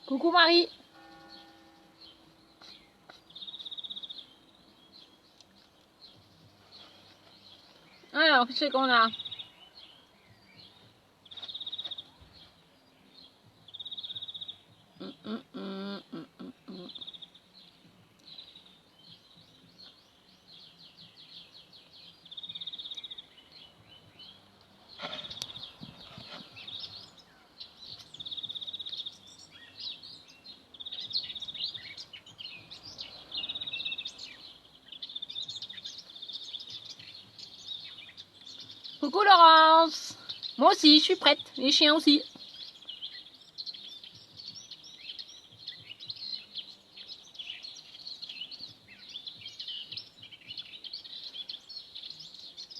Coucou Marie. Alors, qu'est-ce qu'on a? Coucou Laurence. Moi aussi, je suis prête. Les chiens aussi.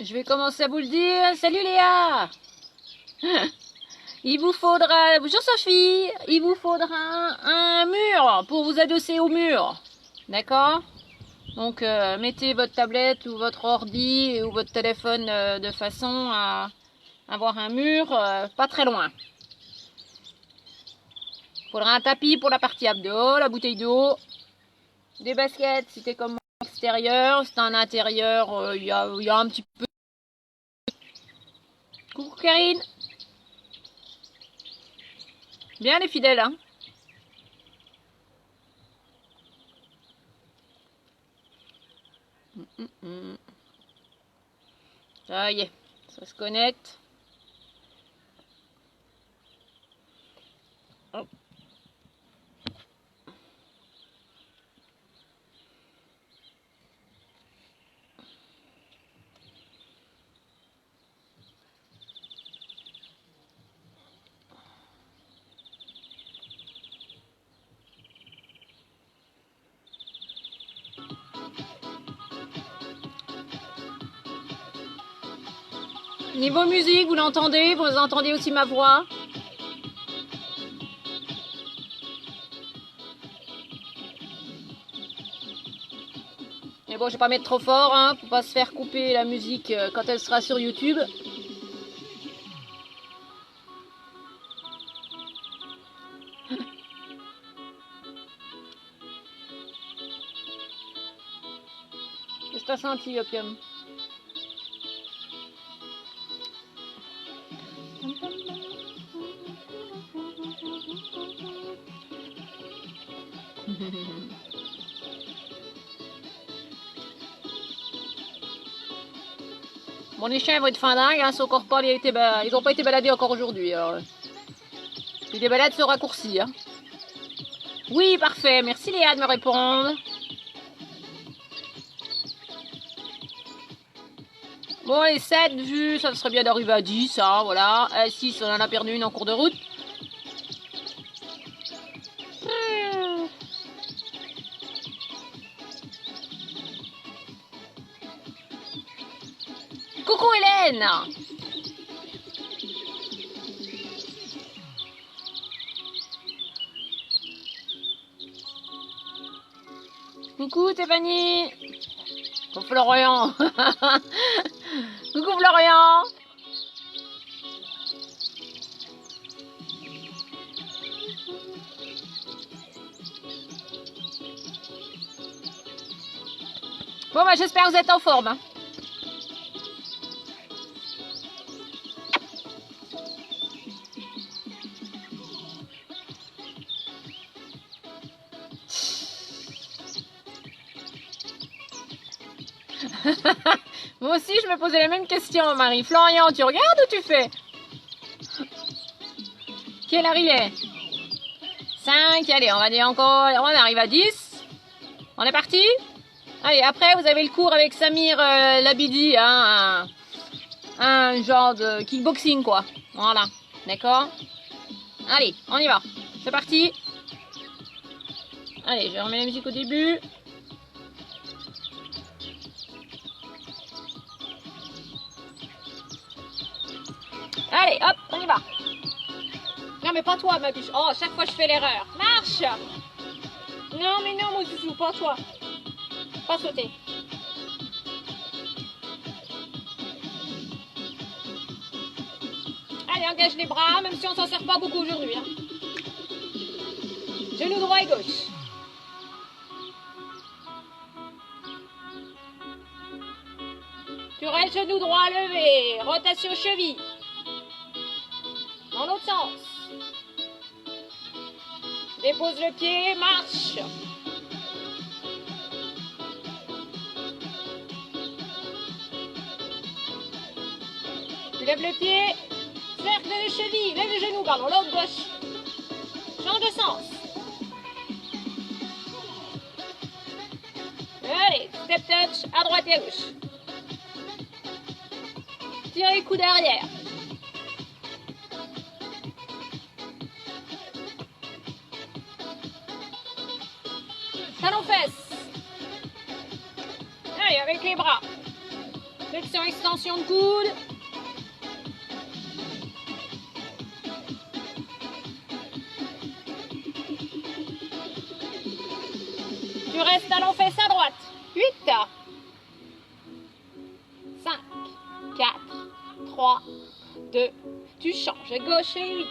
Je vais commencer à vous le dire. Salut Léa. Il vous faudra, bonjour Sophie, il vous faudra un mur pour vous adosser au mur. D'accord? Donc mettez votre tablette ou votre ordi ou votre téléphone de façon à avoir un mur pas très loin. Il faudra un tapis pour la partie abdos, la bouteille d'eau, des baskets si t'es comme moi extérieur, si t'es en intérieur, il y a un petit peu. Coucou Karine. Bien les fidèles, hein. Ça y est, ça se connecte. Hop. Niveau musique, vous l'entendez? Vous entendez aussi ma voix? Mais bon, je vais pas mettre trop fort, hein, pour pas se faire couper la musique quand elle sera sur YouTube. Qu'est-ce que t'as senti, Opium? Bon, les chiens vont être fin dingue, hein, encore pas, ils ont pas été baladés encore aujourd'hui. Puis des balades se raccourcissent. Hein. Oui, parfait. Merci Léa de me répondre. Bon, les 7 vues, ça serait bien d'arriver à 10, hein, voilà. 6, on en a perdu une en cours de route. Coucou Hélène. Coucou Stéphanie. Coucou Florian. Coucou Florian. Bon bah j'espère que vous êtes en forme. Hein. Moi aussi je me posais les mêmes questions Marie. Florian, tu regardes ou tu fais? Quelle heure il est? 5, allez on va dire encore, on arrive à 10. On est parti? Allez, après vous avez le cours avec Samir Labidi, hein, un genre de kickboxing quoi. Voilà, d'accord? Allez, on y va. C'est parti. Allez, je remets la musique au début. Allez, hop, on y va. Non, mais pas toi, ma biche. Oh, chaque fois je fais l'erreur. Marche. Non, mais non, mon chouchou, pas toi. Pas sauter. Allez, engage les bras, même si on s'en sert pas beaucoup aujourd'hui. Hein. Genou droit et gauche. Tu restes genou droit levé. Rotation cheville. Dans l'autre sens. Dépose le pied, marche. Tu lèves le pied. Cercle les chevilles. Lève le genou, pardon. L'autre gauche. Change de sens. Allez, step touch à droite et à gauche. Tire les coudes derrière. Talon fesse. Allez, avec les bras. Flexion, extension de coude. Tu restes talon fesse à droite. 8. 5, 4, 3, 2. Tu changes. Gauche et 8.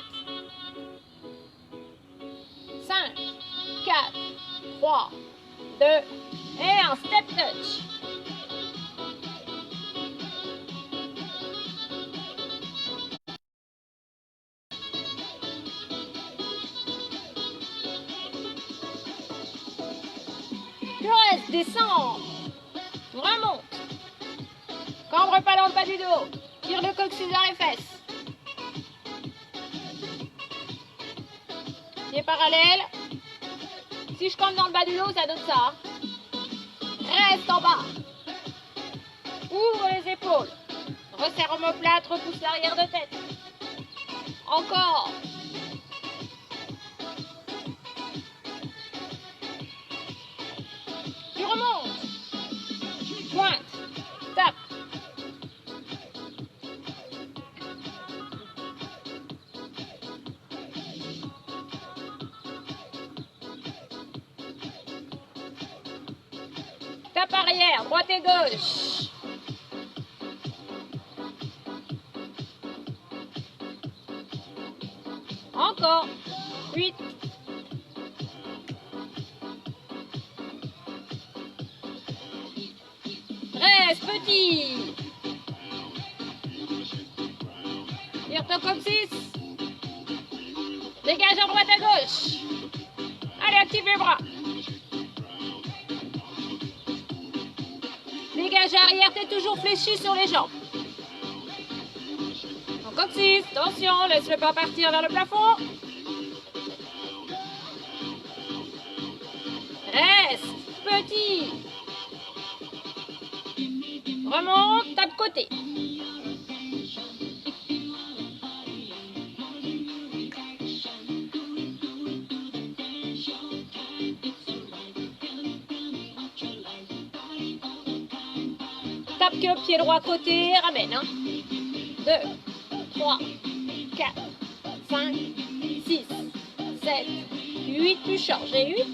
5, 4, 3, 2. Et un step touch. Tu restes, descends. Remonte. Cambre pas dans le bas du dos. Tire le coccyx vers les fesses. Pieds parallèles. Si je campe dans le bas du dos, ça donne ça. Reste en bas. Ouvre les épaules. Resserre omoplate, repousse l'arrière de tête. Encore. Tu remontes. Pointe. Tape. Tape arrière, droite et gauche. Encore. 8. Reste petit. Tire ton coccyx. Dégage à droite à gauche. Allez, active les bras. Dégage arrière, t'es toujours fléchi sur les jambes. Ton coccyx, attention, laisse-le pas partir vers le plafond. Reste petit. Remonte, tape côté. Tape que pied droit côté, ramène. 2, 3, 4, 5, 6, 7, 8, tu changes. Et 8,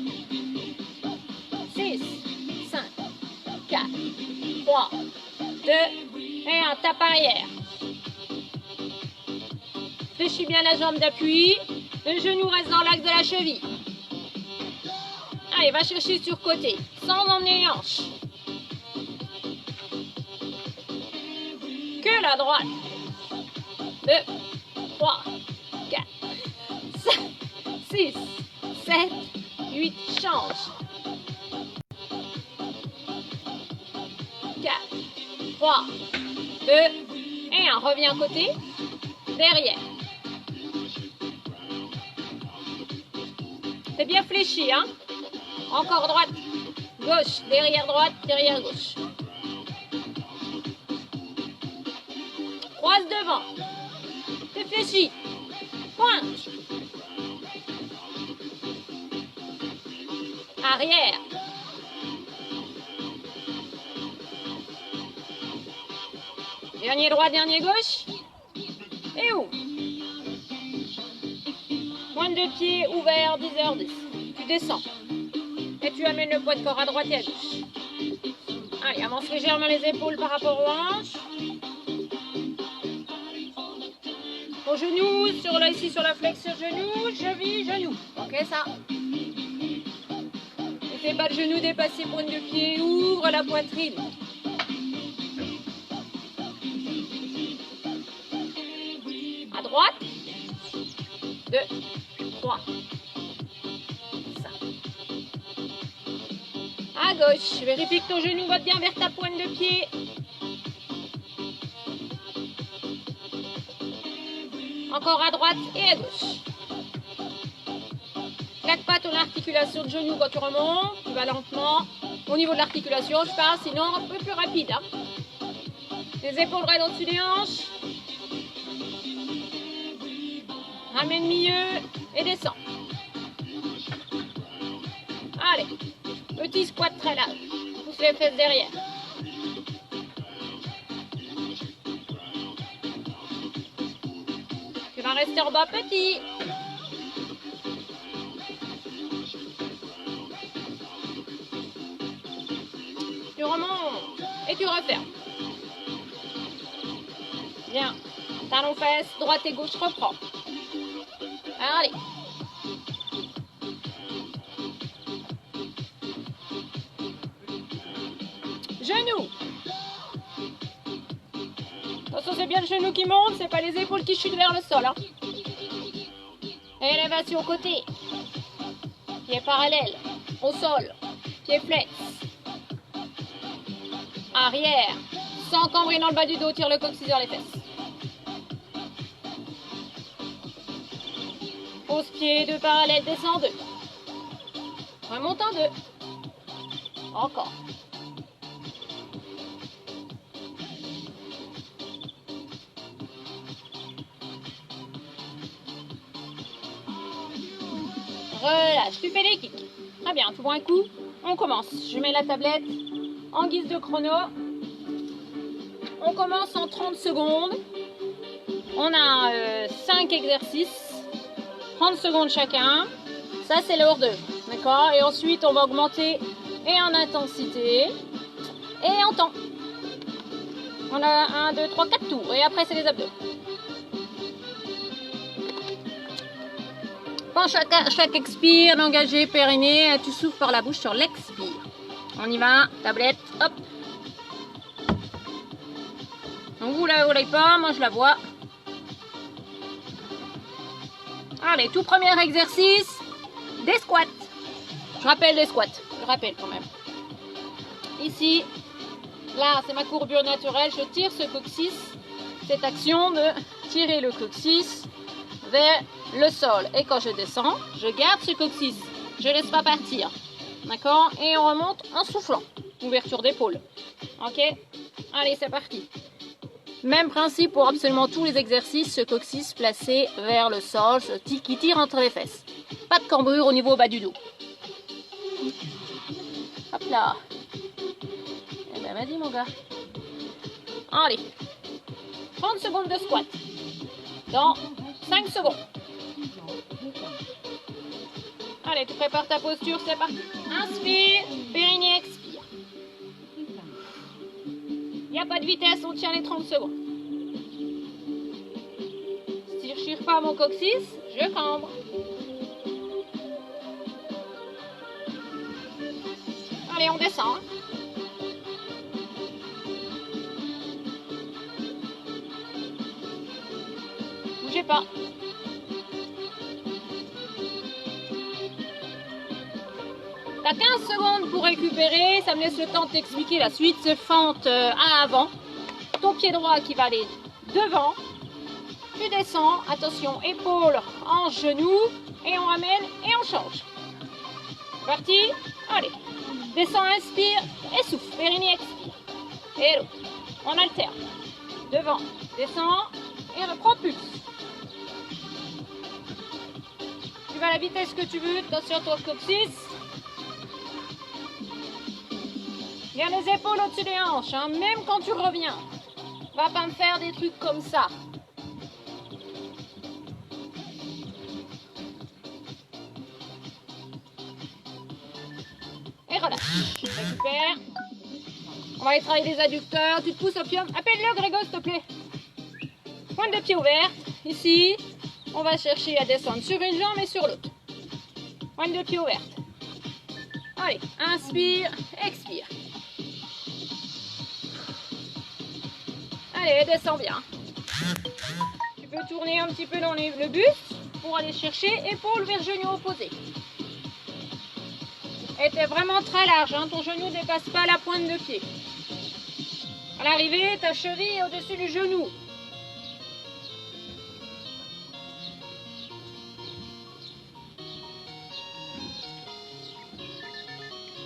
6, 5, 4, 3, 2, et un tape arrière. Fléchis bien la jambe d'appui. Le genou reste dans l'axe de la cheville. Allez, va chercher sur côté, sans emmener les hanches. Que la droite. 2, 3, 4, 5, 6, 7, 8, change. 4, 3, 2, et 1. Reviens côté, derrière. C'est bien fléchi, hein? Encore droite, gauche, derrière droite, derrière gauche. Croise devant. Réfléchis. Pointe. Arrière. Dernier droit, dernier gauche. Et où? Pointe de pied ouvert, 10h10. Tu descends. Et tu amènes le poids de corps à droite et à gauche. Allez, avance légèrement les épaules par rapport aux hanches. Au genou, ici sur la flexion genou, cheville, genou. Ok ça? Fais pas le genou dépasser pointe de pied. Ouvre la poitrine. À droite. 2, 3, 5. À gauche. Vérifie que ton genou va bien vers ta pointe de pied. Encore à droite et à gauche. Claque pas ton articulation de genou quand tu remontes. Tu vas lentement. Au niveau de l'articulation, je parle, sinon un peu plus rapide. Hein. Les épaules raides au-dessus des hanches. Ramène milieu et descends. Allez. Petit squat très large. Pousse les fesses derrière. Tu vas rester en bas petit. Tu remontes et tu refermes. Bien. Talons fesses, droite et gauche, reprends. Allez. Genou. Attention, c'est bien le genou qui monte, c'est pas les épaules qui chutent vers le sol. Hein. Élévation côté. Pied parallèle. Au sol. Pied flex. Arrière. Sans cambrer dans le bas du dos, tire le coccyx vers les fesses. Pose pied, 2 parallèles, descends 2. Remonte en 2. Encore. Relâche, tu fais des kicks. Très bien, tu vois un coup. On commence. Je mets la tablette en guise de chrono. On commence en 30 secondes. On a 5 exercices. 30 secondes chacun. Ça, c'est le hors d'œuvre. D'accord? Et ensuite, on va augmenter et en intensité et en temps. On a 1, 2, 3, 4 tours. Et après, c'est les abdos. Pendant chaque expire, l'engagé, périnée, tu souffles par la bouche sur l'expire. On y va, tablette, hop. Donc vous la voyez pas, moi je la vois. Allez, tout premier exercice, des squats. Je rappelle les squats, je rappelle quand même. Ici, là c'est ma courbure naturelle, je tire ce coccyx. Cette action de tirer le coccyx vers le sol. Et quand je descends, je garde ce coccyx. Je ne laisse pas partir. D'accord? Et on remonte en soufflant. Ouverture d'épaule. Ok? Allez, c'est parti. Même principe pour absolument tous les exercices. Ce coccyx placé vers le sol, qui tire entre les fesses. Pas de cambrure au niveau bas du dos. Hop là. Eh ben, vas-y, mon gars. Allez. 30 secondes de squat. Dans 5 secondes. Allez, tu prépares ta posture, c'est parti. Inspire, périnée, expire. Il n'y a pas de vitesse, on tient les 30 secondes. Si je ne tire pas mon coccyx, je cambre. Allez, on descend. Bougez pas. T'as 15 secondes pour récupérer, ça me laisse le temps de t'expliquer la suite. C'est fente à avant, ton pied droit qui va aller devant, tu descends, attention, épaule, hanche, genou, et on ramène et on change. Parti, allez, descends, inspire, et souffle, périnée, expire, et l'autre, on alterne, devant, descend, et reprend, pulse. Tu vas à la vitesse que tu veux, attention ton coccyx. Bien les épaules au-dessus des hanches, hein, même quand tu reviens. Va pas me faire des trucs comme ça. Et relâche. Récupère. On va aller travailler les adducteurs. Tu te pousses au pied. Appelle-le, Grégo, s'il te plaît. Pointe de pied ouverte. Ici. On va chercher à descendre sur une jambe et sur l'autre. Pointe de pied ouverte. Allez, inspire, expire. Allez, descends bien. Tu peux tourner un petit peu dans le buste pour aller chercher épaule vers genou opposé. Et t'es vraiment très large, hein, ton genou ne dépasse pas la pointe de pied. À l'arrivée, ta cheville est au-dessus du genou.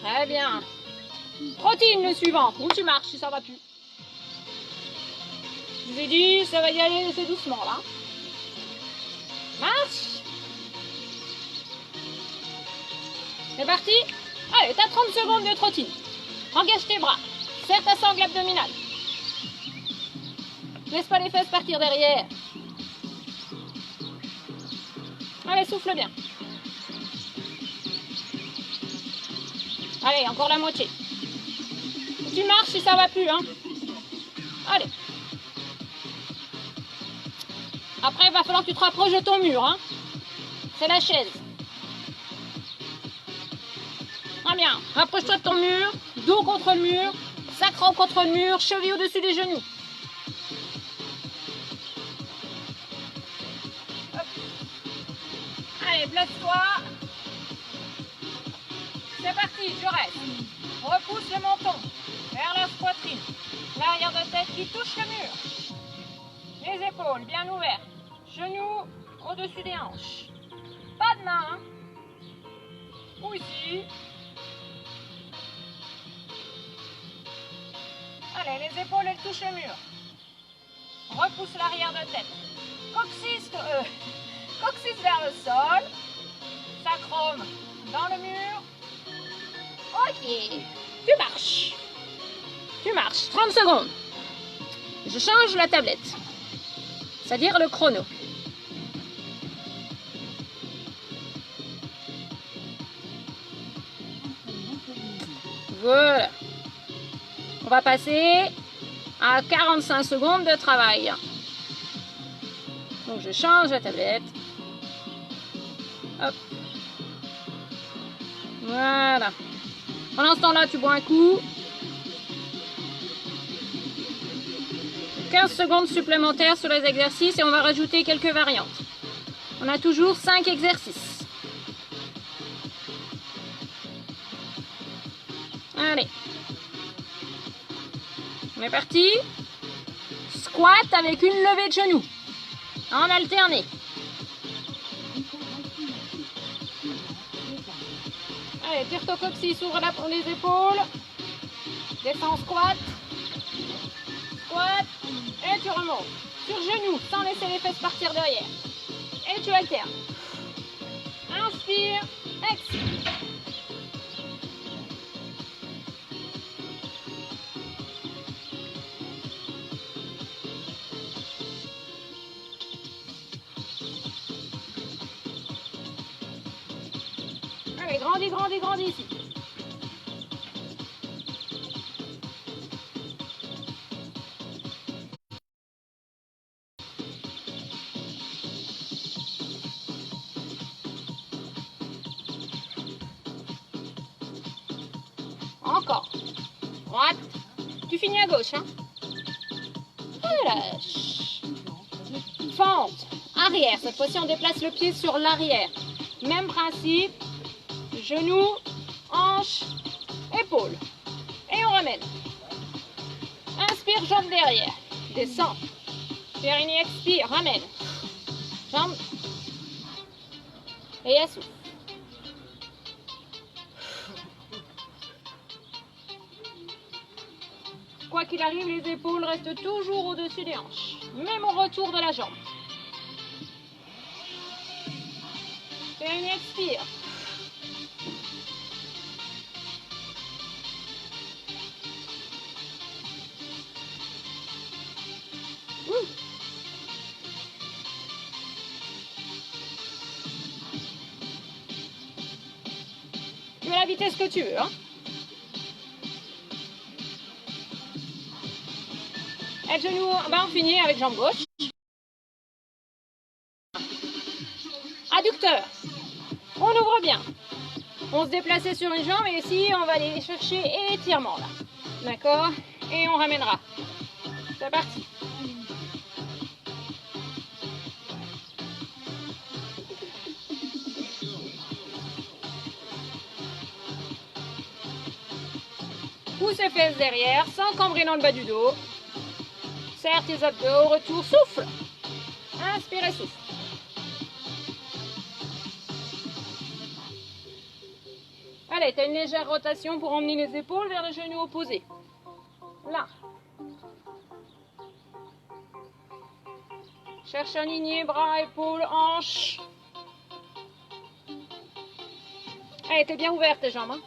Très bien. Trottine le suivant, ou tu marches si ça va plus. Je vous ai dit, ça va y aller assez doucement là. Marche. C'est parti. Allez, t'as 30 secondes de trottine. Engage tes bras. Serre ta sangle abdominale. Laisse pas les fesses partir derrière. Allez, souffle bien. Allez, encore la moitié. Tu marches si ça va plus, hein. Allez. Après, il va falloir que tu te rapproches de ton mur, hein. C'est la chaise. Très bien. Rapproche-toi de ton mur. Dos contre le mur. Sacrum contre le mur. Cheville au-dessus des genoux. Hop. Allez, place-toi. C'est parti, je reste. Repousse le menton vers la poitrine. L'arrière de tête qui touche le mur. Les épaules bien ouvertes. Genoux au-dessus des hanches. Pas de main. Ou ici. Allez, les épaules, elles touchent le mur. Repousse l'arrière de tête. Coccyx vers le sol. Sacrum dans le mur. Ok. Tu marches. Tu marches. 30 secondes. Je change la tablette. C'est-à-dire le chrono. Voilà. On va passer à 45 secondes de travail. Donc je change la tablette. Hop. Voilà. Pendant ce temps-là, tu bois un coup. 15 secondes supplémentaires sur les exercices et on va rajouter quelques variantes. On a toujours 5 exercices. Allez. On est parti. Squat avec une levée de genoux. En alterné. Allez, tire ton coccyx, ouvre les épaules. Descends, squat. Squat. Et tu remontes. Sur genoux, sans laisser les fesses partir derrière. Et tu alternes. Inspire, expire. Allez, grandis, grandis, grandis ici. Encore. Droite. Tu finis à gauche, hein. Relâche. Fente. Arrière. Cette fois-ci, on déplace le pied sur l'arrière. Même principe. Genoux, hanches, épaules. Et on ramène. Inspire, jambe derrière. Descends. Périnée, expire, ramène. Jambe. Et assouffle. Quoi qu'il arrive, les épaules restent toujours au-dessus des hanches. Même au retour de la jambe. Périnée, expire. Tu mets la vitesse que tu veux, hein. Et genou, ben on finit avec jambe gauche. Adducteur. On ouvre bien. On se déplaçait sur une jambe et ici, on va aller chercher étirement là. D'accord? Et on ramènera. C'est parti. Pousse les fesses derrière sans cambrer dans le bas du dos. Serre tes abdos, retour, souffle. Inspire et souffle. Allez, tu as une légère rotation pour emmener les épaules vers le genou opposé. Là. Cherche à aligner bras, épaules, hanches. Allez, t'es bien ouverte tes jambes. Hein.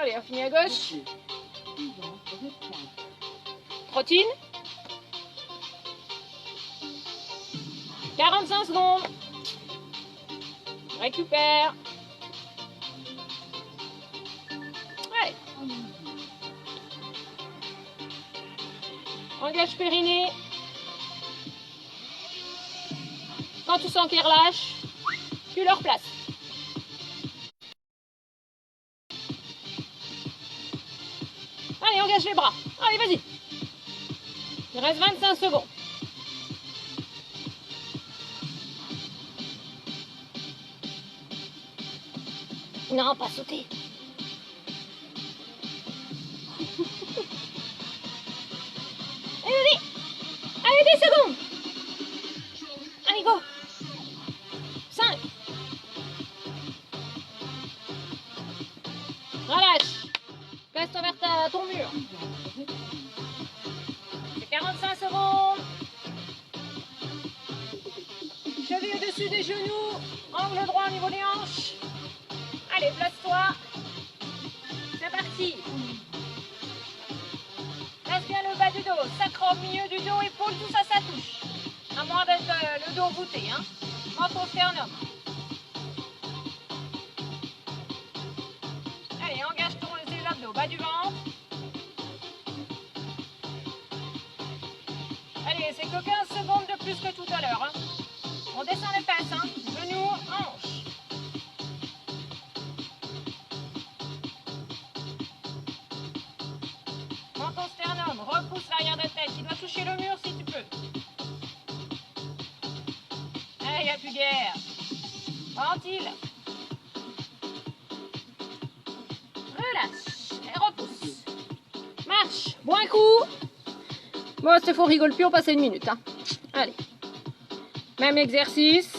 Allez, on finit à gauche. Trottine. 45 secondes. Récupère. Allez. Engage périnée. Quand tu sens qu'il relâche, tu le replaces. Allez, engage les bras. Allez, vas-y. Il reste 25 secondes. Non, pas sauter. Allez, vas-y. Allez, 10 secondes. Allez, go. 5. Relâche. Place-toi vers ton mur. C'est 45 secondes. Cheville au-dessus des genoux. Angle droit au niveau des hanches. Allez, place-toi. C'est parti. Place bien le bas du dos. Sacre au milieu du dos, épaules, tout ça, ça touche. À moins d'être le dos voûté. Hein. Menton sternum. Allez, engage tes abdos. Bas du ventre. Allez, c'est que 15 secondes de plus que tout à l'heure. Hein. On descend les fesses. Hein. Genoux, hanches. Menton sternum, repousse l'arrière de tête. Tu dois toucher le mur si tu peux. Allez, il n'y a plus guère. Ventile. Relâche. Et repousse. Marche. Bois un coup. Bon, c'est faux, rigole plus, on passe 1 minute. Hein. Allez. Même exercice.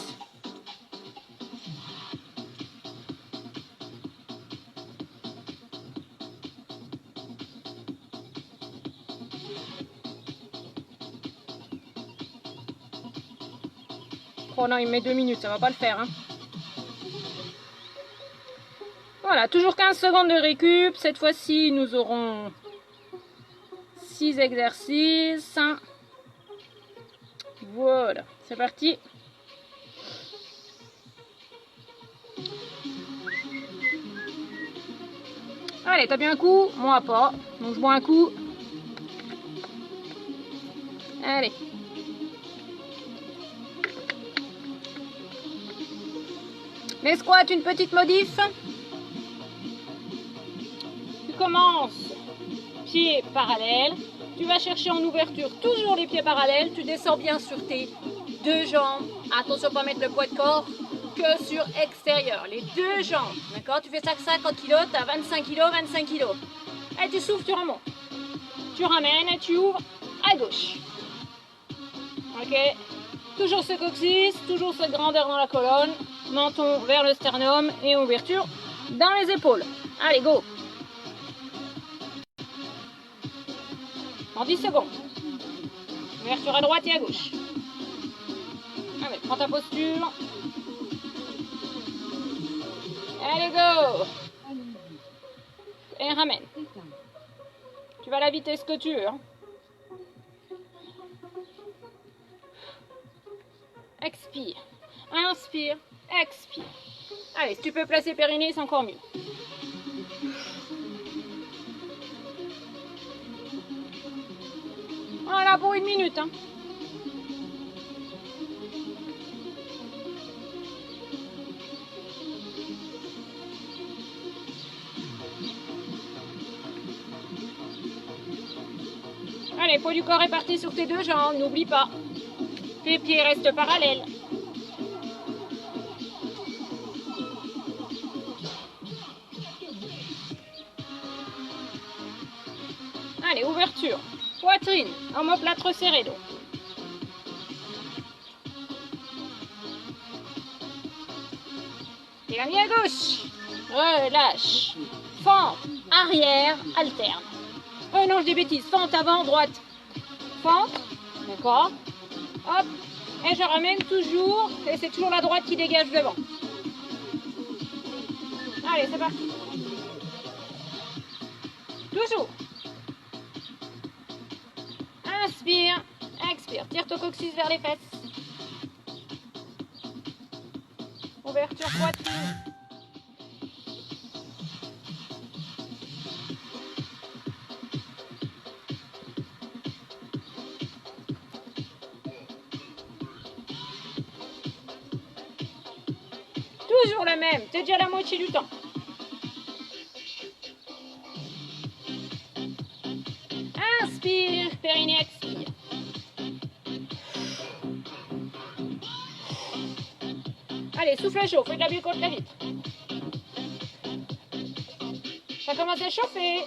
Oh non, il met 2 minutes, ça va pas le faire. Hein. Voilà, toujours 15 secondes de récup. Cette fois-ci, nous aurons 6 exercices. Voilà, c'est parti. Allez, t'as bien un coup? Moi pas. Donc je bois un coup. Allez. Les squats, une petite modif. Tu commences pieds parallèles. Tu vas chercher en ouverture toujours les pieds parallèles. Tu descends bien sur tes 2 jambes. Attention, pas mettre le poids de corps que sur extérieur. Les 2 jambes. D'accord? Tu fais ça 50 kg, tu as 25 kg, 25 kg. Et tu souffles, tu remontes. Tu ramènes et tu ouvres à gauche. Ok? Toujours ce coccyx, toujours cette grandeur dans la colonne. Menton vers le sternum et ouverture dans les épaules. Allez, go! En 10 secondes. Ouverture à droite et à gauche. Allez, prends ta posture. Allez, go! Et ramène. Tu vas à la vitesse que tu veux. Hein. Expire. Inspire. Expire. Allez, si tu peux placer périnée, c'est encore mieux. Voilà pour 1 minute. Hein. Allez, poids du corps réparti sur tes deux jambes, n'oublie pas. Tes pieds restent parallèles. Allez, ouverture. Poitrine, omoplate resserrée donc. Et la mis à gauche. Relâche. Fente, arrière, alterne. Oh non, je dis bêtises. Fente avant, droite. Fente. D'accord. Hop. Et je ramène toujours. Et c'est toujours la droite qui dégage devant. Allez, c'est parti. Toujours. Inspire. Expire. Tire ton coccyx vers les fesses. Ouverture poitrine. Toujours le même, c'est déjà la moitié du temps. Inspire, périnée expire. Allez, souffle chaud, fais de la bulle contre la vitre. Ça commence à chauffer.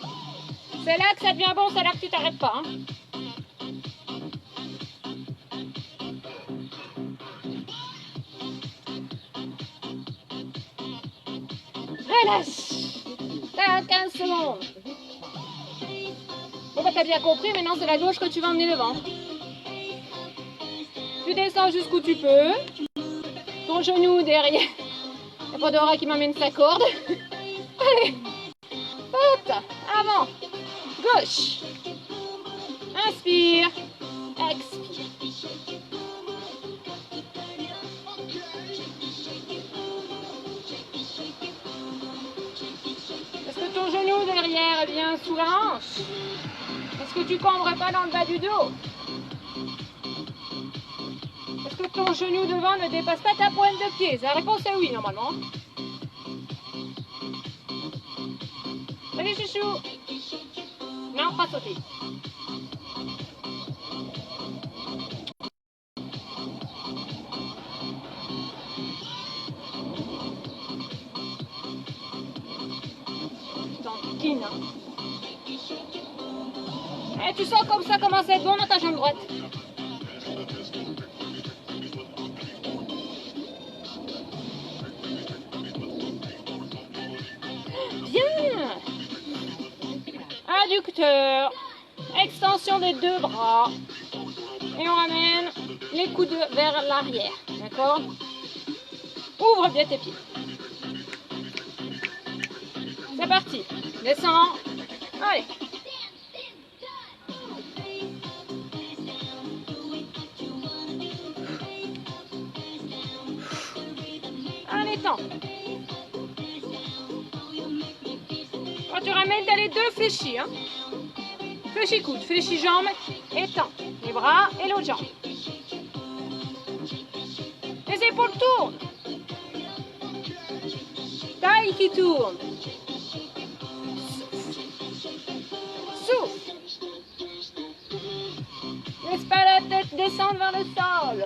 C'est là que ça devient bon, c'est là que tu t'arrêtes pas. Hein. Relâche. T'as 15 secondes. Bon bah t'as bien compris, maintenant c'est la gauche que tu vas emmener devant. Tu descends jusqu'où tu peux. Ton genou derrière. Il n'y a pas Dora qui m'amène sa corde. Allez. Hop. Avant. Gauche. Inspire. Expire. Est-ce que ton genou derrière est bien sous la hanche? Est-ce que tu ne cambres pas dans le bas du dos? Est-ce que ton genou devant ne dépasse pas ta pointe de pied? La réponse est oui, normalement. Allez, chouchou. Non, pas sauter. Tanquine. Et tu sens comme ça commence à être bon dans ta jambe droite. Bien. Adducteur. Extension des deux bras. Et on ramène les coudes vers l'arrière. D'accord? Ouvre bien tes pieds. C'est parti. Descends. Allez. Allez, temps. Quand tu ramènes, t'as les deux fléchis. Hein. Fléchis coude, fléchis jambes et temps. Les bras et l'autre jambe. Les épaules tournent. Taille qui tourne. Souffle. Laisse pas la tête descendre vers le sol.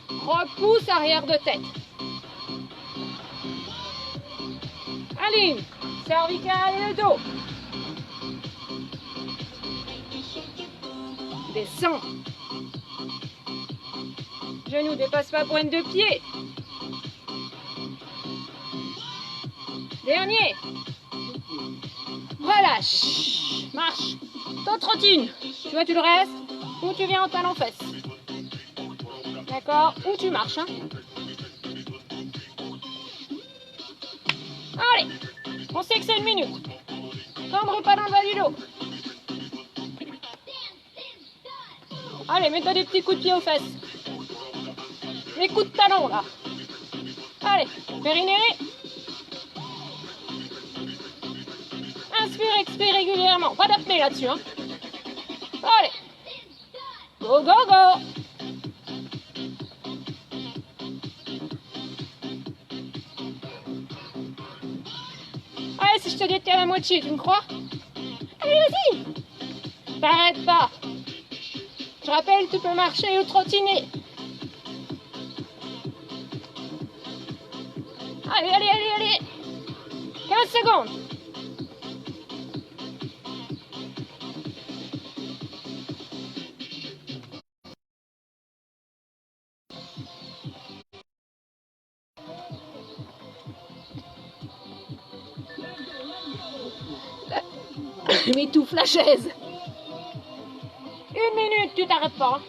Repousse arrière de tête. Aligne. Cervicale et le dos. Descends. Genou dépasse pas pointe de pied. Dernier. Relâche. Marche. Ton trottine. Tu vois, tu le restes ou tu viens en talon fesse. D'accord? Ou tu marches. Hein. Allez. On sait que c'est une minute. Cambre pas dans le bas du dos. Allez, mets-toi des petits coups de pied aux fesses. Des coups de talon, là. Allez, périnée. Inspire, expire régulièrement. Pas d'apnée là-dessus, hein. Allez. Go, go, go. Allez, si je te détiens à la moitié, tu me crois? Allez, vas-y. T'arrêtes pas. Je rappelle, tu peux marcher ou trottiner. Allez, allez, allez, allez. 15 secondes. Je m'étouffe la chaise. 1 minute, tu t'arrêtes pas.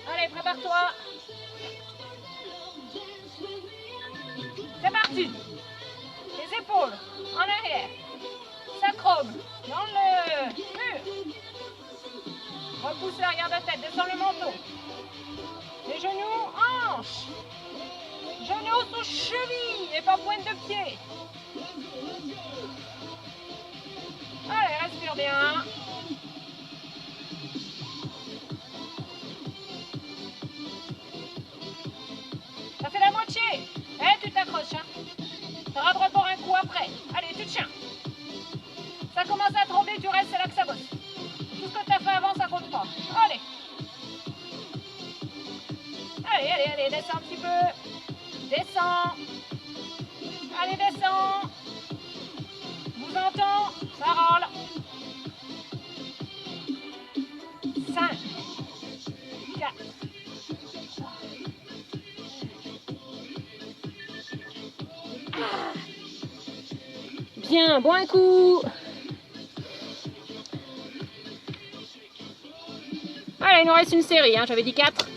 Allez, prépare-toi. C'est parti. Les épaules en arrière. Sacrum dans le mur. Repousse l'arrière de tête, descends le menton. Les genoux, hanches. Genoux sous cheville et pas pointe de pied. Allez, respire bien. Ça fait la moitié. Eh, tu t'accroches, hein. Tu auras droit pour un coup après. Allez, tu te tiens. Ça commence à trembler, tu restes, c'est là que ça bosse. Tout ce que tu as fait avant, ça compte pas. Allez. Allez, allez, allez, descends un petit peu. Descends. Allez, descends. Vous entends? Ça râle. 5, 4. Bien, bon un coup. Allez, il nous reste une série, hein, j'avais dit 4.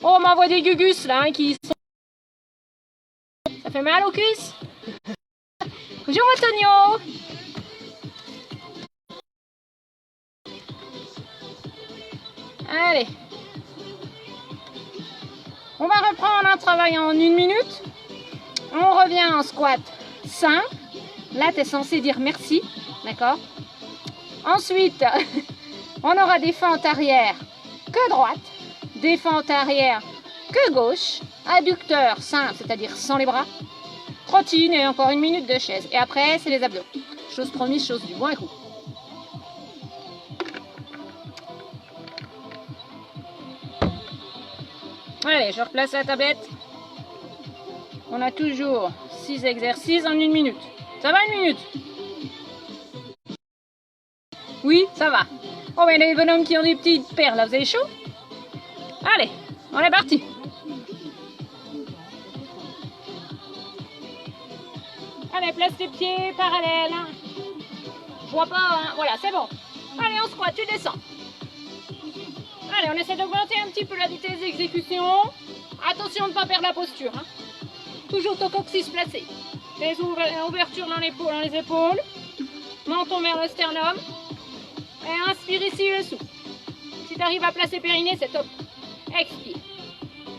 Oh, on m'envoie des gugus là, hein, qui sont... Ça fait mal aux cuisses? Bonjour Antonio. Allez. On va reprendre un travail en 1 minute. On revient en squat simple. Là, tu es censé dire merci. D'accord? Ensuite, on aura des fentes arrière que droite, des fentes arrière que gauche, adducteur simple, c'est-à-dire sans les bras, trottine et encore 1 minute de chaise. Et après, c'est les abdos. Chose promise, chose due. Bon coup. Allez, je replace la tablette. On a toujours 6 exercices en 1 minute. Ça va 1 minute? Oui, ça va. Oh, mais les bonhommes qui ont des petites perles, là, vous avez chaud? Allez, on est parti. Allez, place tes pieds parallèles. Je vois pas, hein. Voilà, c'est bon. Allez, on squat, tu descends. Allez, on essaie d'augmenter un petit peu la vitesse d'exécution. Attention de ne pas perdre la posture. Hein. Toujours ton coccyx placé. Les ouvertures dans les épaules. Menton vers le sternum. Et inspire ici le souffle. Si tu arrives à placer périnée, c'est top. Expire.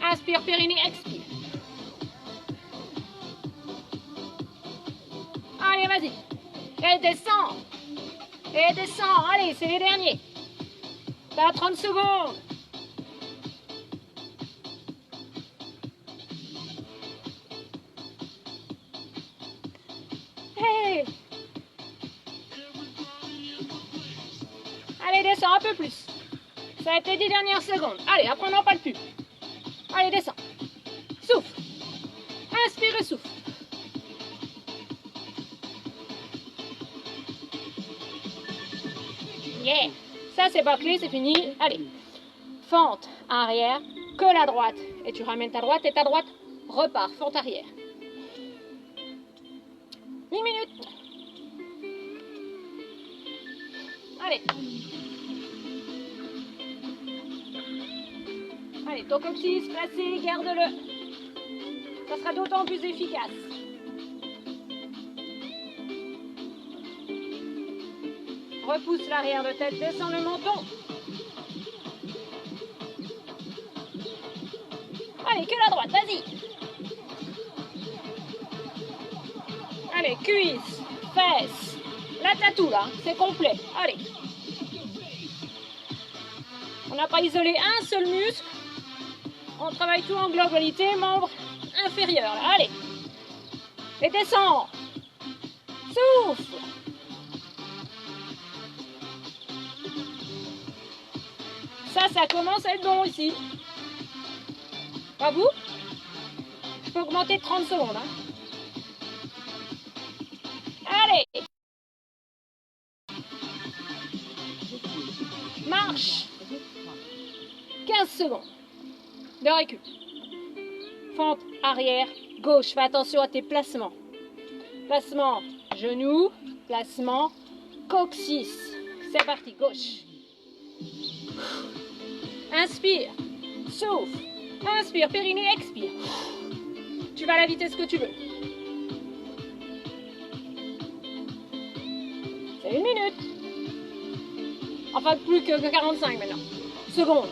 Inspire périnée, expire. Allez, vas-y. Et descends. Et descends. Allez, c'est les derniers. T'as 30 secondes. Hey. Allez, descends un peu plus. Ça va être les 10 dernières secondes. Allez, après on n'en parle plus. Allez, descends. Souffle. Inspire et souffle. Yeah. Ça, c'est bâclé, c'est fini. Allez. Fente arrière, que la droite. Et tu ramènes ta droite et ta droite repart. Fente arrière. 1 minute. Allez. Allez, ton coccyx placé, garde-le. Ça sera d'autant plus efficace. Repousse l'arrière de tête, descends le menton. Allez, que la droite, vas-y. Allez, cuisse, fesses. Là, t'as tout, là. C'est complet. Allez. On n'a pas isolé un seul muscle. On travaille tout en globalité, membre inférieur. Là. Allez. Et descends. Souffle. Ça commence à être bon ici. Pas vous? Je peux augmenter de 30 secondes. Hein. Allez. Marche. 15 secondes. De récup. Fente arrière, gauche. Fais attention à tes placements. Placement genou, placement coccyx. C'est parti, gauche. Inspire, souffle. Inspire, périnée, expire. Tu vas à la vitesse que tu veux. C'est 1 minute. Enfin, plus que 45 maintenant. Secondes.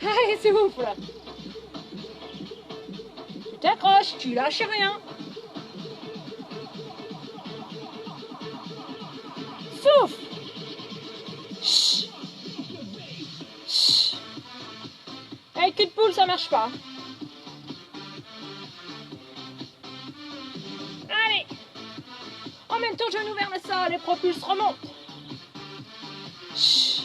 Allez, souffle. Tu t'accroches, tu lâches rien. Souffle. Chut. Chut. Avec cul de poule, ça marche pas. Allez. Emmène ton genou vers le sol et propulse, remonte. Chut.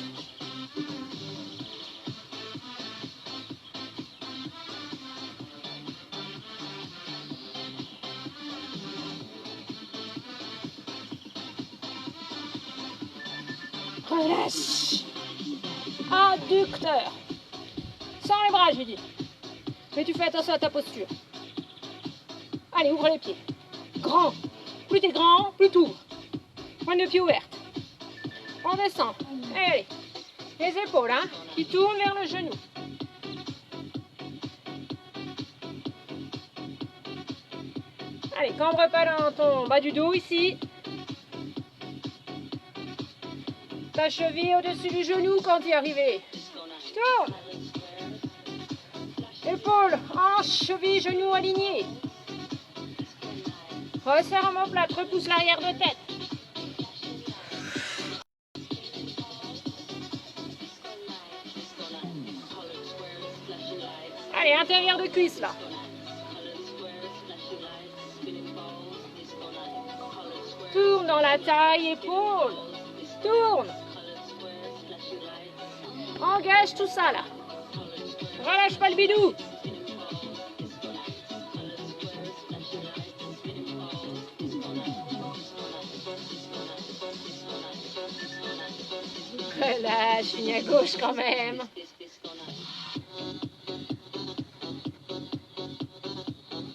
Relâche. Adducteur. Sans les bras, je lui dis. Mais tu fais attention à ta posture. Allez, ouvre les pieds. Grand. Plus t'es grand, plus t'ouvres. Pointe de pied ouverte. On descend. Allez. Les épaules, hein, qui tournent vers le genou. Allez, cambre pas dans ton bas du dos ici. Ta cheville au-dessus du genou quand tu es arrivé. Tourne. Épaules, hanches, cheville, genoux alignés. Resserrement plat, repousse l'arrière de tête. Allez, intérieur de cuisse là. Tourne dans la taille, épaule. Tourne. Engage tout ça là. Relâche pas le bidou. Relâche, ligne à gauche quand même.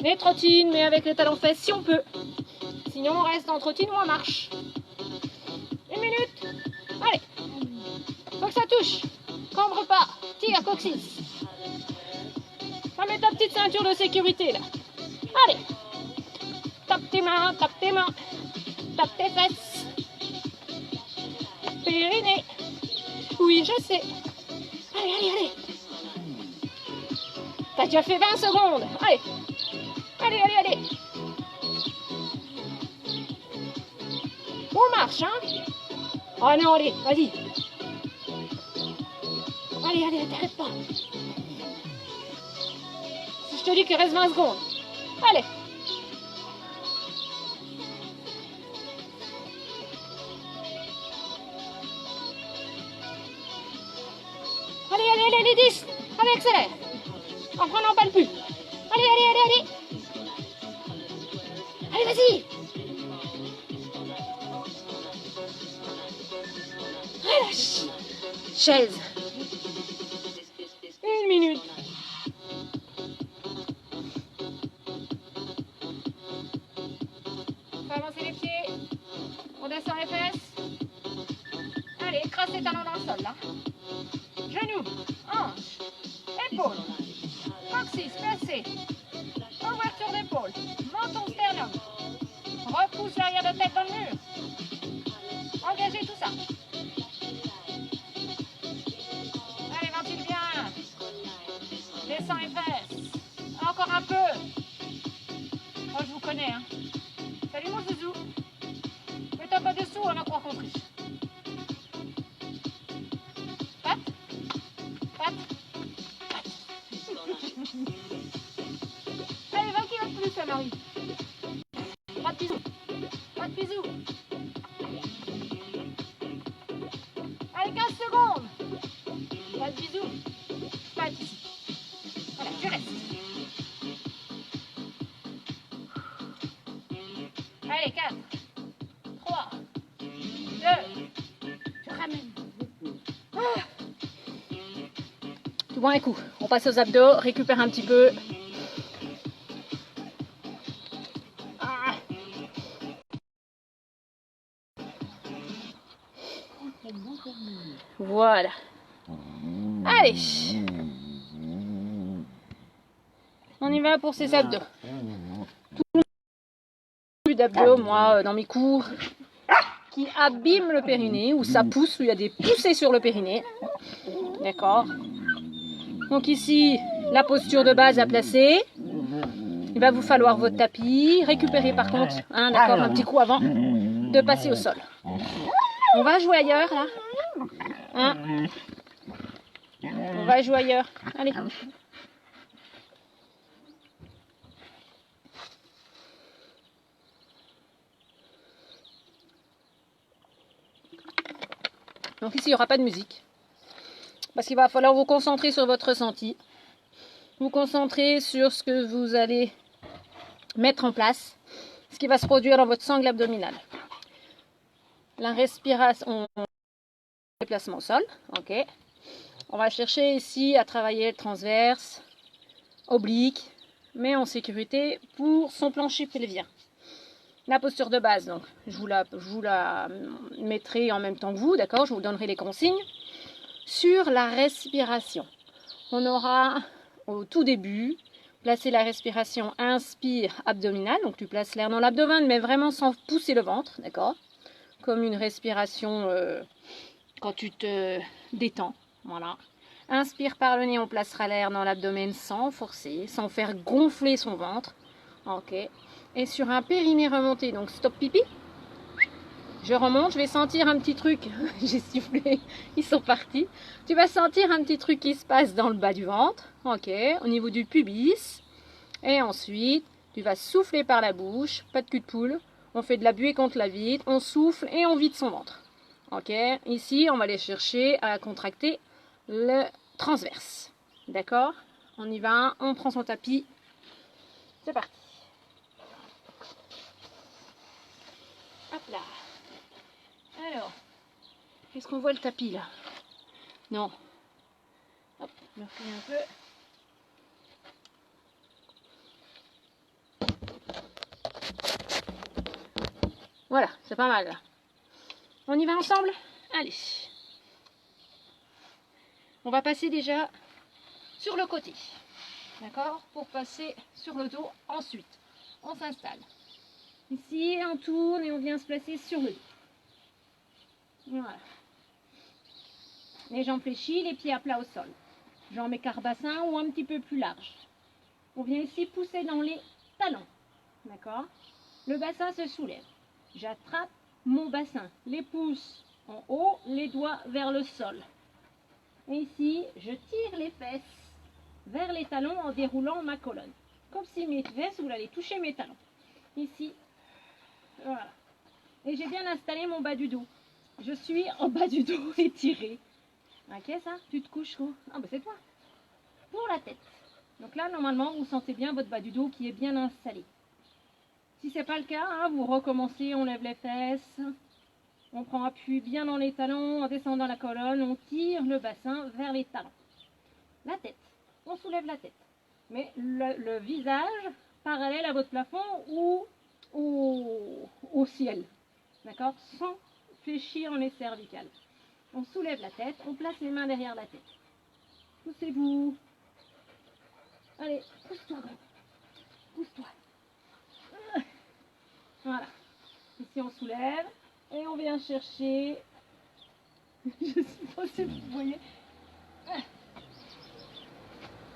Les trottines, mais avec les talons fesses si on peut. Sinon on reste en trottine ou en marche. 1 minute. Allez. Faut que ça touche. Cambre pas. Tire, coccyx. Mets ta petite ceinture de sécurité là. Allez. Tape tes mains, tape tes mains. Tape tes fesses. Périnée. Oui, je sais. Allez, allez, allez. T'as déjà fait 20 secondes. Allez. Allez, allez, allez. On marche, hein. Oh non, allez, vas-y. Allez, allez, t'arrêtes pas. Si je te dis qu'il reste 20 secondes. Allez. Allez, allez, allez, les 10. Allez, accélère. En prenant pas le pus. Allez, allez, allez, allez. Allez, vas-y. Relâche. Chaise. 1 minute. Faut avancer les pieds. On descend les fesses. Allez, écrase les talons dans le sol, là. Genoux, hanches, épaules, coccyx placé. Ouverture d'épaule, menton sternum. Repousse l'arrière de tête dans le mur. Engagez tout ça. Allez, ventile bien. Descends les fesses. Encore un peu. Oh, je vous connais, hein. Salut mon zouzou. Mets-toi pas dessous, on va croire qu'on triche. Patte. Patte. Patte. Allez, 20 kilos de plus, ça Marie. Allez, 4, 3, 2, tu ramènes. Ah. Tu bois un coup. On passe aux abdos, récupère un petit peu. Ah. Voilà. Allez. On y va pour ces abdos. Plus d'abdos, moi, dans mes cours, qui abîment le périnée, où ça pousse, où il y a des poussées sur le périnée. D'accord. Donc ici, la posture de base à placer. Il va vous falloir votre tapis. Récupérer par contre, hein, d'accord, un petit coup avant de passer au sol. On va jouer ailleurs, là. Hein? On va jouer ailleurs. Allez. Donc ici, il n'y aura pas de musique. Parce qu'il va falloir vous concentrer sur votre ressenti. Vous concentrer sur ce que vous allez mettre en place. Ce qui va se produire dans votre sangle abdominale. La respiration, déplacement au sol. Ok. On va chercher ici à travailler le transverse, oblique, mais en sécurité pour son plancher pelvien. La posture de base, donc, je vous la mettrai en même temps que vous, d'accord? Je vous donnerai les consignes. Sur la respiration, on aura au tout début placé la respiration inspire abdominale, donc tu places l'air dans l'abdomen, mais vraiment sans pousser le ventre, d'accord? Comme une respiration quand tu te détends, voilà. Inspire par le nez, on placera l'air dans l'abdomen sans forcer, sans faire gonfler son ventre. Ok. Et sur un périnée remonté, donc stop pipi. Je remonte, je vais sentir un petit truc. J'ai sifflé, ils sont partis. Tu vas sentir un petit truc qui se passe dans le bas du ventre. Ok. Au niveau du pubis. Et ensuite, tu vas souffler par la bouche. Pas de cul de poule. On fait de la buée contre la vide. On souffle et on vide son ventre. Ok. Ici, on va aller chercher à contracter le transverse. D'accord? On y va. On prend son tapis. C'est parti. Hop là. Alors, est-ce qu'on voit le tapis là? Non. Hop, je me refais un peu. Voilà, c'est pas mal là. On y va ensemble? Allez. On va passer déjà sur le côté. D'accord? Pour passer sur le dos ensuite. On s'installe. Ici, on tourne et on vient se placer sur le dos. Voilà. Les jambes fléchies, les pieds à plat au sol. Jambes écart-bassin ou un petit peu plus large. On vient ici pousser dans les talons. D'accord? Le bassin se soulève. J'attrape mon bassin. Les pouces en haut, les doigts vers le sol. Et ici, je tire les fesses vers les talons en déroulant ma colonne. Comme si mes fesses, vous allez toucher mes talons. Ici. Voilà. Et j'ai bien installé mon bas du dos. Je suis en bas du dos étiré. Ok, ça? Tu te couches où? Ah, bah c'est toi. Pour la tête. Donc là, normalement, vous sentez bien votre bas du dos qui est bien installé. Si ce n'est pas le cas, hein, vous recommencez, on lève les fesses. On prend appui bien dans les talons, en descendant la colonne, on tire le bassin vers les talons. La tête. On soulève la tête. Mais le visage parallèle à votre plafond ou au ciel. D'accord? Sans fléchir les cervicales. On soulève la tête, on place les mains derrière la tête. Poussez-vous. Allez, pousse-toi. Pousse-toi. Voilà. Ici, on soulève et on vient chercher. Je ne sais pas si vous voyez.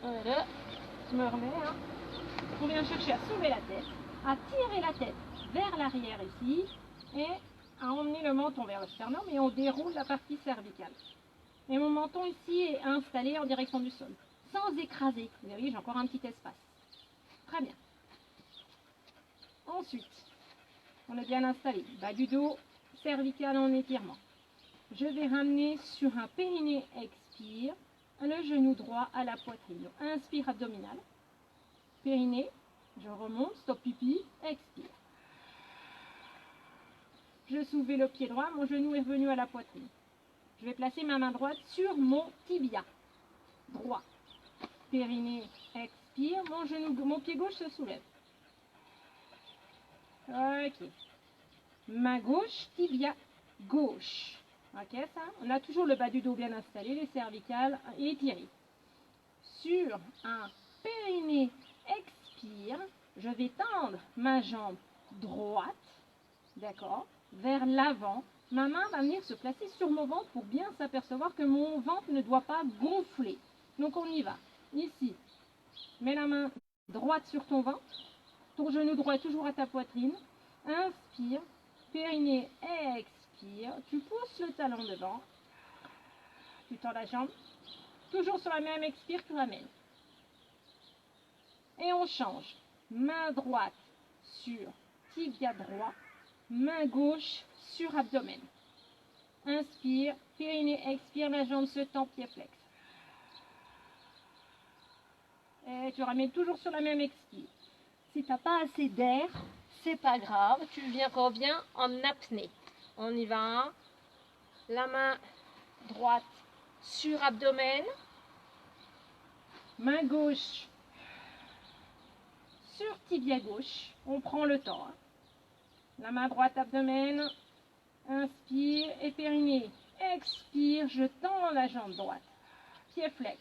Voilà. Je me remets. Hein. On vient chercher à soulever la tête, à tirer la tête vers l'arrière ici et à emmener le menton vers le sternum et on déroule la partie cervicale. Et mon menton ici est installé en direction du sol, sans écraser. Vous voyez, j'ai encore un petit espace. Très bien. Ensuite, on est bien installé. Bas du dos, cervical en étirement. Je vais ramener sur un périnée expire, le genou droit à la poitrine. Donc, inspire abdominal. Périnée, je remonte, stop pipi, expire. Je soulevais le pied droit, mon genou est revenu à la poitrine. Je vais placer ma main droite sur mon tibia droit. Périnée, expire, mon pied gauche se soulève. Ok. Main gauche, tibia gauche. Ok, ça. On a toujours le bas du dos bien installé, les cervicales étirées. Sur un périnée, expire, je vais tendre ma jambe droite, d'accord, vers l'avant. Ma main va venir se placer sur mon ventre pour bien s'apercevoir que mon ventre ne doit pas gonfler. Donc on y va. Ici, mets la main droite sur ton ventre. Ton genou droit est toujours à ta poitrine. Inspire, périnée, expire. Tu pousses le talon devant. Tu tends la jambe. Toujours sur la même expire, tu ramènes. Et on change. Main droite sur tibia droit. Main gauche sur abdomen. Inspire, périnée, expire, la jambe se tend, pied flex. Et tu ramènes toujours sur la même expire. Si tu n'as pas assez d'air, c'est pas grave, tu reviens en apnée. On y va. La main droite sur abdomen. Main gauche sur tibia gauche. On prend le temps. La main droite abdomen. Inspire et périnée. Expire, je tends la jambe droite. Pied flex.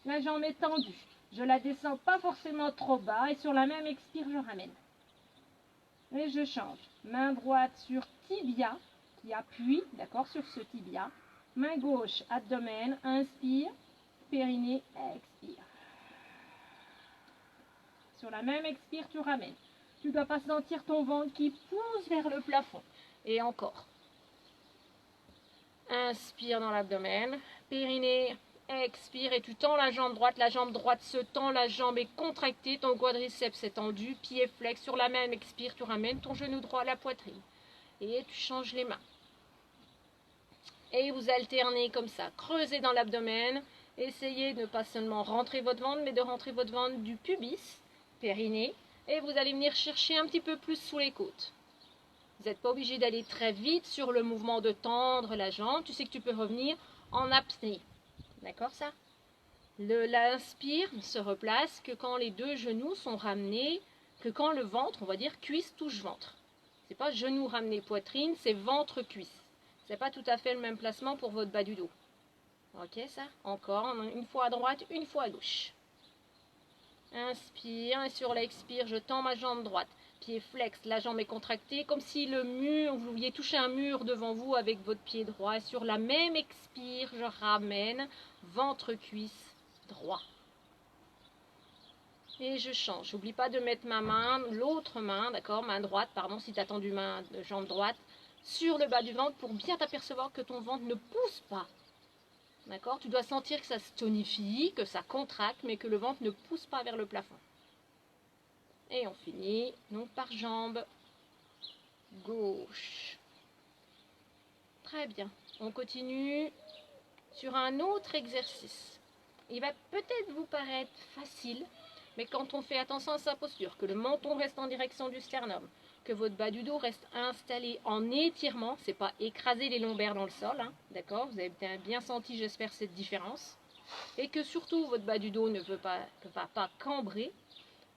La jambe est tendue. Je la descends pas forcément trop bas et sur la même expire, je ramène. Et je change. Main droite sur tibia qui appuie, d'accord, sur ce tibia. Main gauche, abdomen, inspire, périnée, expire. Sur la même expire, tu ramènes. Tu ne dois pas sentir ton ventre qui pousse vers le plafond. Et encore. Inspire dans l'abdomen, périnée, expire et tu tends la jambe droite se tend, la jambe est contractée, ton quadriceps est tendu, pied flex, sur la même expire, tu ramènes ton genou droit à la poitrine et tu changes les mains. Et vous alternez comme ça, creusez dans l'abdomen, essayez de ne pas seulement rentrer votre ventre, mais de rentrer votre ventre du pubis, périnée, et vous allez venir chercher un petit peu plus sous les côtes. Vous n'êtes pas obligé d'aller très vite sur le mouvement de tendre la jambe. Tu sais que tu peux revenir en apnée. D'accord ça? L'inspire ne se replace que quand les deux genoux sont ramenés, que quand le ventre, on va dire cuisse touche ventre. C'est pas genou ramené poitrine, c'est ventre cuisse. C'est pas tout à fait le même placement pour votre bas du dos. Ok ça? Encore, une fois à droite, une fois à gauche. Inspire et sur l'expire, je tends ma jambe droite. Pied flex, la jambe est contractée, comme si le mur, vous vouliez toucher un mur devant vous avec votre pied droit. Et sur la même expire, je ramène, ventre cuisse droit. Et je change. N'oublie pas de mettre ma main, l'autre main, d'accord, main droite, pardon, si tu as tendu jambe droite, sur le bas du ventre pour bien t'apercevoir que ton ventre ne pousse pas. D'accord? Tu dois sentir que ça se tonifie, que ça contracte, mais que le ventre ne pousse pas vers le plafond. Et on finit donc par jambe gauche. Très bien. On continue sur un autre exercice. Il va peut-être vous paraître facile, mais quand on fait attention à sa posture, que le menton reste en direction du sternum, que votre bas du dos reste installé en étirement, c'est pas écraser les lombaires dans le sol, hein, d'accord? Vous avez bien senti, j'espère, cette différence. Et que surtout votre bas du dos ne va pas cambrer.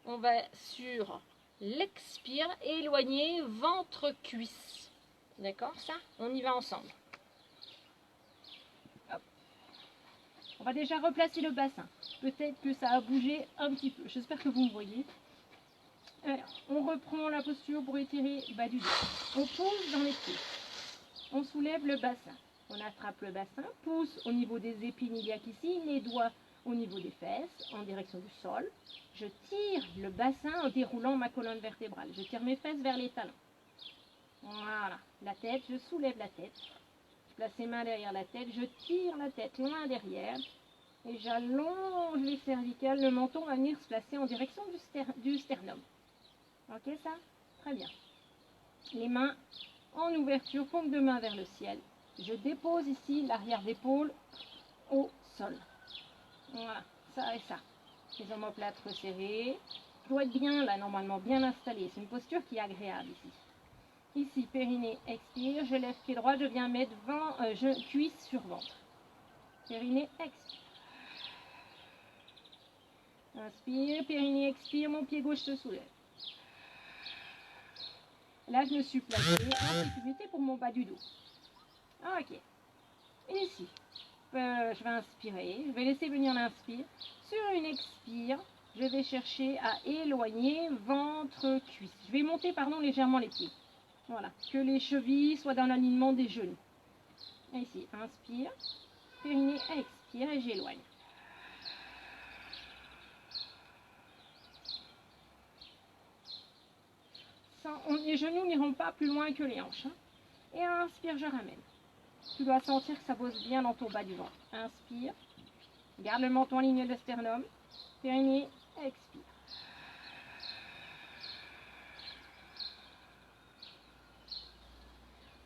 On va sur l'expire, éloigner ventre-cuisse. D'accord, ça? On y va ensemble. Hop. On va déjà replacer le bassin. Peut-être que ça a bougé un petit peu. J'espère que vous me voyez. Alors, on reprend la posture pour étirer le bas du dos. On pousse dans les pieds. On soulève le bassin. On attrape le bassin, pousse au niveau des épines iliaques ici, les doigts au niveau des fesses, en direction du sol. Je tire le bassin en déroulant ma colonne vertébrale. Je tire mes fesses vers les talons. Voilà. La tête, je soulève la tête. Je place les mains derrière la tête. Je tire la tête loin derrière. Et j'allonge les cervicales. Le menton va venir se placer en direction du sternum. Ok ça? Très bien. Les mains en ouverture, paume de main vers le ciel. Je dépose ici l'arrière d'épaule au sol. Voilà, ça et ça. Les omoplates resserrées. Je dois être bien là, normalement, bien installé. C'est une posture qui est agréable ici. ici, périnée, expire, je lève pied droit, je viens mettre cuisse sur ventre. Périnée, expire. Inspire, périnée, expire, mon pied gauche se soulève. Là, je me suis placée en sécurité pour mon bas du dos. Ok. Et ici, je vais inspirer, je vais laisser venir l'inspire. Sur une expire, je vais chercher à éloigner ventre, cuisse. Je vais monter, légèrement les pieds. Voilà, que les chevilles soient dans l'alignement des genoux. Et ici, inspire, périnée, expire et j'éloigne. Les genoux n'iront pas plus loin que les hanches. Hein. Et inspire, je ramène. Tu dois sentir que ça bosse bien dans ton bas du ventre. Inspire, garde le menton aligné de sternum, périnée, expire.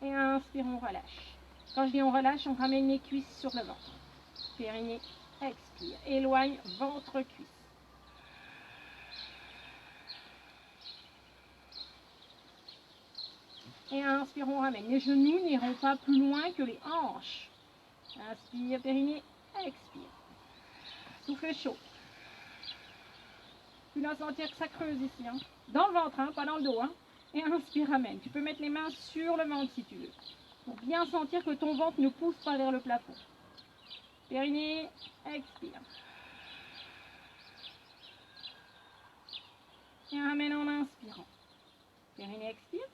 Et inspire, on relâche. Quand je dis on relâche, on ramène les cuisses sur le ventre. Périnée, expire. Éloigne, ventre, cuisse. Et inspire, on ramène. Les genoux n'iront pas plus loin que les hanches. Inspire, périnée, expire. Souffle chaud. Tu dois sentir que ça creuse ici. Hein. Dans le ventre, hein, pas dans le dos. Hein. Et inspire, ramène. Tu peux mettre les mains sur le ventre si tu veux. Pour bien sentir que ton ventre ne pousse pas vers le plafond. Périnée, expire. Et ramène en inspirant. Périnée, expire.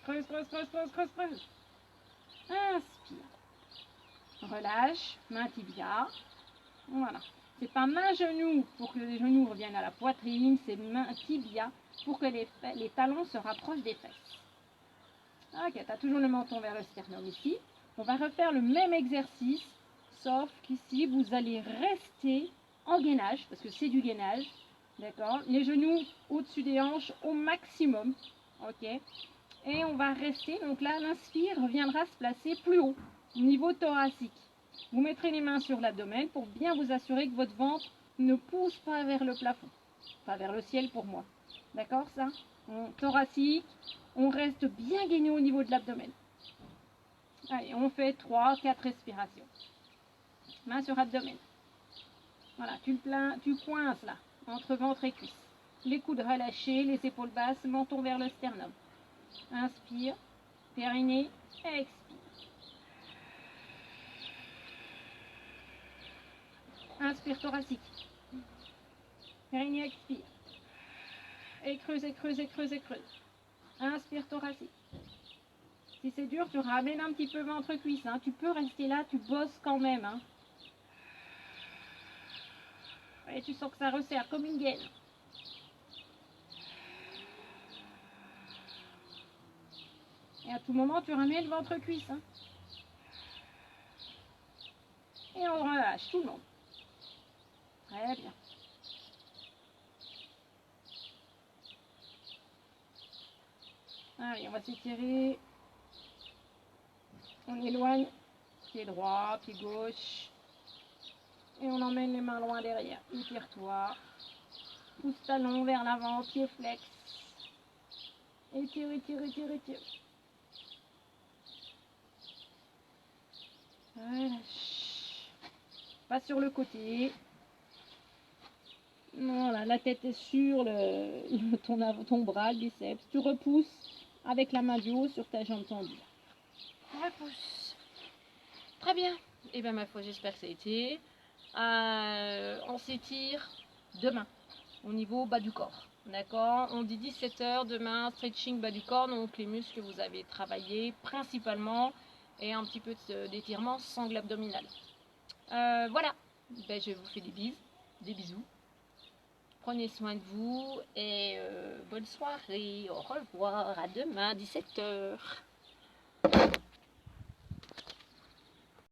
Creuse, creuse, creuse, creuse, creuse, creuse. Inspire. Relâche, main tibia. Voilà. C'est pas main genou pour que les genoux reviennent à la poitrine, c'est main tibia pour que les talons se rapprochent des fesses. Ok, tu as toujours le menton vers le sternum ici. On va refaire le même exercice, sauf qu'ici, vous allez rester en gainage, parce que c'est du gainage. D'accord? Les genoux au-dessus des hanches au maximum. Ok? Et on va rester, donc là, l'inspire reviendra se placer plus haut, au niveau thoracique. Vous mettrez les mains sur l'abdomen pour bien vous assurer que votre ventre ne pousse pas vers le plafond. Pas vers le ciel pour moi. D'accord, ça? Thoracique, on reste bien gainé au niveau de l'abdomen. Allez, on fait 3-4 respirations. Main sur abdomen. Voilà, tu coinces là, entre ventre et cuisse. Les coudes relâchés, les épaules basses, menton vers le sternum. Inspire, périnée, expire. Inspire, thoracique. Périnée, expire. Et creuse, et creuse, et creuse, et creuse. Inspire, thoracique. Si c'est dur, tu ramènes un petit peu ventre-cuisse. Hein. Tu peux rester là, tu bosses quand même. Hein. Et tu sens que ça resserre comme une gaine. Et à tout moment, tu ramènes le ventre-cuisse. Hein. Et on relâche tout le monde. Très bien. Allez, on va s'étirer. On éloigne. Pied droit, pied gauche. Et on emmène les mains loin derrière. Étire-toi. Pousse talon vers l'avant, pied flex. Étire, étire, étire, étire. Relâche. Pas sur le côté. Voilà, la tête est sur ton bras, le biceps. Tu repousses avec la main du haut sur ta jambe tendue. On repousse. Très bien. Et bien, ma foi, j'espère que ça a été. On s'étire demain au niveau bas du corps. D'accord? On dit 17 heures demain, stretching bas du corps, donc les muscles que vous avez travaillés principalement et un petit peu d'étirement sangle abdominal. Voilà. Ben, je vous fais des bisous. Prenez soin de vous et bonne soirée. Au revoir. À demain, 17 heures.